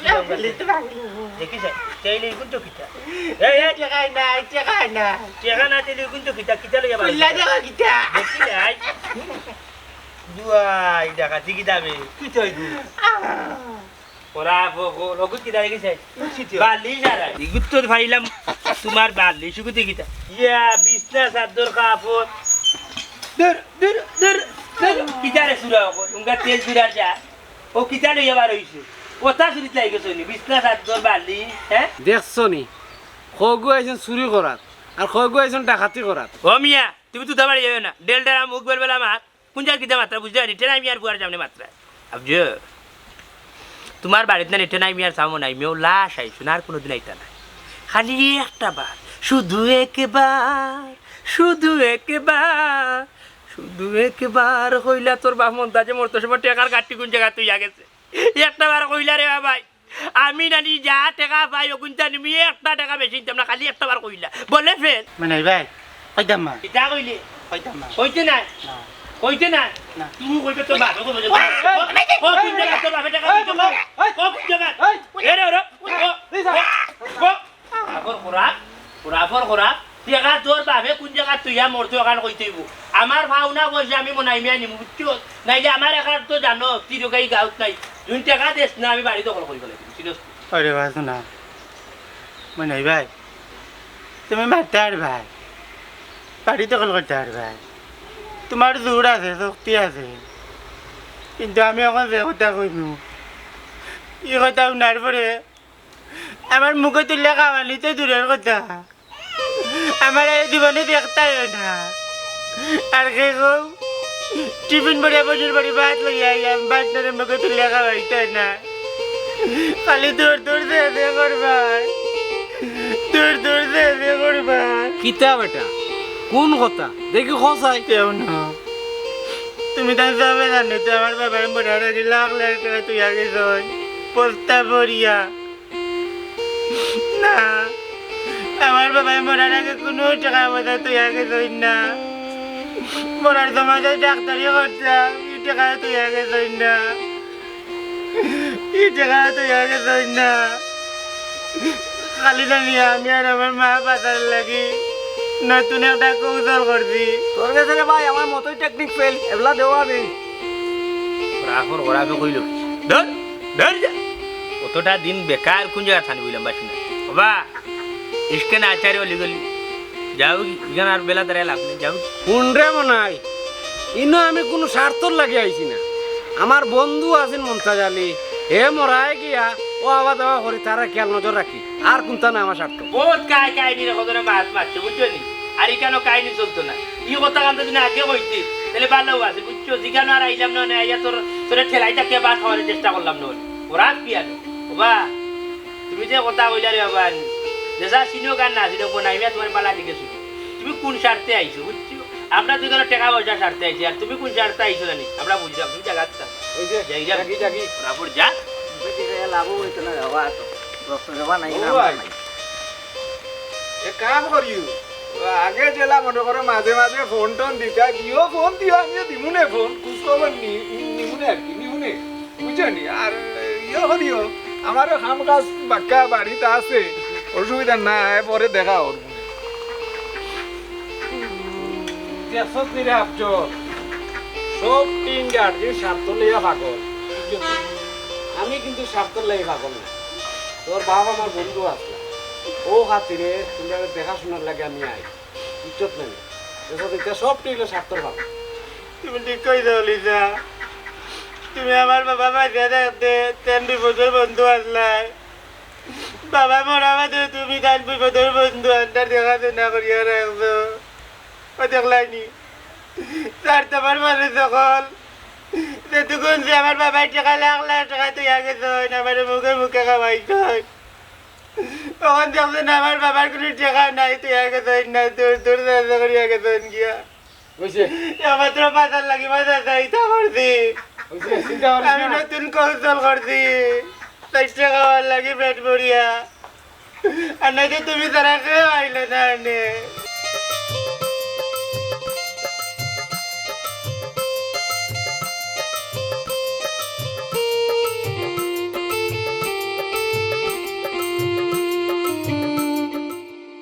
সুরা দেখি যাই চাইলে কোন তো কিটা এই টাকা নাই টাকা না দিলে কোন তো কিটা লইয়া বাড়ি কুল্লা টাকা কিটা দেখি যাই দুয়াই টাকা ঠিকই যাবে কি চাই দু ওরা ওগো কিটা দেখি যাই বালি যারা ইগুত তো ফাইলাম তোমার বালি সুকুতে কিটা ইয়া বিছনা চাদর কাপড় দের কিটারে সুরা ওগো উনকা তেল সুরা যা ও কিটা লইয়া বার হইছে ওটা সুরিত লাগি গেছে নি বিছনা চাদর বালি হ্যাঁ দেখছো নি খগু আইছেন চুরি করাত আর খগু আইছেন ডাকাতি করাত ও মিয়া তুমি তো দাবাড়ি যাবে না ডেলটা মুখ বেলবেলা মাত কুঞ্জার কিটা মাত্রা বুঝতে পারি টেনা মিয়ার বুয়ার সামনে মাত্রা আবজো তোমার বাড়িতে না টেনা মিয়ার সামনে নাই মেও লাশ আইছো না আর কোনোদিন আইতা না খালি একটা বার শুধু একবার হইলা তোর বাপ মন্তাজে মরতে সময় টেকার গাঠটি কোন জায়গা তুই গেছে একটা বার কইলা রে ভাই আমি নানি যা টাকা পাই ওগুনটা নিমি একটা টাকা বেশি দিতাম না খালি একটা বার কইলা বলে ফেল মানে ভাই কইতাম মা এটা কইলে কইতাম মা কইতে না কইতে না তুমি কইবে তো বাপ কইবে ও কোন জায়গা তোর বাপে টাকা দিছো ও কোন জায়গা এরে ওরে খোরা টাকা তোর বাপে কোন জায়গা তুই মরতো ওখান কইতেইব আমার ভাওনা বসে আমি মনাই মিয়া নিমু বুঝছো নাইলে আমার এখান তো জানো তিরকাই গাউত নাই দুই টাকা দেশ না আমি বাড়ি দখল করিব লাগিব সিরিয়াস আরে ভাই শোনা মানে ভাই তুমি মারতে আর ভাই বাড়ি দখল করতে আর ভাই তোমার জোর আছে শক্তি আছে কিন্তু আমি এখন যে কথা কইমু এই কথা উনার পরে আমার মুখে তুললে খাওয়ানি তো দূরের কথা আমার এই জীবনে দেখতাই না আর কে গো টিফিন ভরিয়া বসুর বাড়ি ভাত লইয়া আইলাম বাচ্চাদের মুখে তুললে খাওয়াইতে না খালি দূর দূর দে করবার দূর দূর দে করবার কিতা বেটা কোন কথা দেখি খসাই কেউ না তুমি তাই সবে জানো তো আমার বাবার মরার আগে লাখ লাখ টাকা তুই আগে যাই পোস্তা ভরিয়া না আমার বাবার মরার আগে কোনো টাকা পয়সা তুই আগে যাই না মরার সময় যাই ডাক্তারি করতাম এই টাকা তুই আগে যাই না এই টাকা তুই আগে যাই না খালি জানি আমি আর আমার মা বাজার লাগি নতুন একটা কৌশল করছি তোর কাছে রে ভাই আমার মতোই টেকনিক ফেল এগুলা দেওয়া দিন রাখর গড়াবে কইল ধর ধর যা কতটা দিন বেকার কোন জায়গা থানি বললাম বাসি না বাবা ইসকেন আচার্য অলি গলি যাও ইখান আর বেলা দাঁড়ায় লাভ নেই যাও কোন রে মনাই ইনো আমি কোনো স্বার্থর লাগি আইছি না আমার বন্ধু আছেন মন্তাজ আলী হে মরায় গিয়া ও আওয়া দাওয়া করি তারা খেয়াল নজর রাখি আর কোনটা না আমার স্বার্থ বহুত কাহিনী রে কত মাছ মারছে বুঝছো নি আর কেন কাহিনী চলতো না ই কথা কান্ত দিন আগে হইতে তাহলে ভালো আছে বুঝছো জিগানো আর আইলাম না আইয়া তোর ঠেলাইটা কে বাদ হওয়ার চেষ্টা করলাম না ওরা পিয়ানো বাবা তুমি যে কথা কইলা রে বাবা যেসা সিনিও গান না সিনিও কোনাইমা তোমার পালা দিকে শুনি তুমি কোন স্বার্থে আইছো বুঝছো আমরা দুজনে টাকা পয়সা স্বার্থে আইছি আর তুমি কোন স্বার্থে আইছো জানি আমরা বুঝলাম তুমি জায়গাটা ওই যে যাই জাগি জাগি রাপুর যা লাভ হইতো না বাবা তো রক্ত দেওয়া নাই ও ভাই এ কাম করিও আগে জেলা মনে করো মাঝে মাঝে ফোন টোন দিতা দিও ফোন দিও আমিও দিমুনে ফোন খোঁজ খবর নিমুনে আর কি নিমুনে বুঝনি আর ইয়ে করিও আমারও কাম কাজ বাক্কা বাড়িতে আছে অসুবিধা নাই পরে দেখা ওর দেখছ রে আফজল সব টিন গার্ড স্বার্থ লইয়া পাগল আমি কিন্তু স্বার্থ লাগি পাগল না তোর বাবা আমার বন্ধু আসলা ও খাতিরে তুমি দেখাশোনার লাগে আমি আই ইজ্জত নেই দেখো সব টিলে স্বার্থর পাগল তুমি ঠিক কই দাও লিজা তুমি আমার বাবা বাজে দেখতে তেন বিপদের বন্ধু আসলাই বাবা মরা বাদে তুমি তার বিপদের বন্ধু আন্টার দেখাশোনা করিয়া রাখছো ও দেখলাইনি তার তোমার মানে সকল যেটুকুন যে আমার বাবার টাকা লাখ লাখ টাকা তুই আগে না আমার মুখে মুখে খাওয়াইছ তখন দেখছেন আমার বাবার কোনো টাকা নাই তুই আগে না তোর তোর চাষা করি আগে গিয়া মাত্র বাজার লাগি বাজার চাইতা করছি আমি নতুন কৌশল করছি 60 টাকা লাগি পেট ভরিয়া আর নয়তো তুমি তারা খেয়ে আইলে না